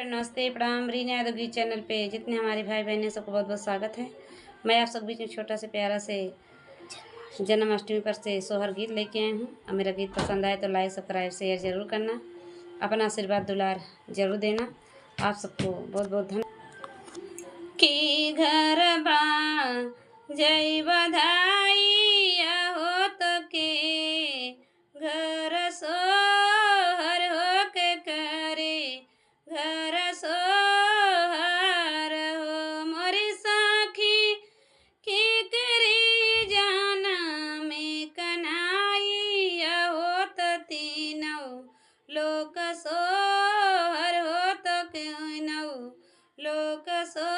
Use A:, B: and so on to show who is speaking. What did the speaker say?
A: नमस्ते प्रणाम रीना यादव चैनल पे जितने हमारे भाई बहन हैं सबको बहुत बहुत स्वागत है। मैं आप सब बीच में छोटा से प्यारा से जन्माष्टमी पर से सोहर गीत लेके आई हूँ। और मेरा गीत पसंद आए तो लाइक सब्सक्राइब शेयर जरूर करना, अपना आशीर्वाद दुलार जरूर देना। आप सबको बहुत बहुत धन्यवाद। कि घर बा जय बधाई हो तो के घर सोहर हो के करे घर सोहर हो मोरी साखी की करी जाना में कनाई हो तो तीनों लोक सोहर हो तो क्यों लोक सो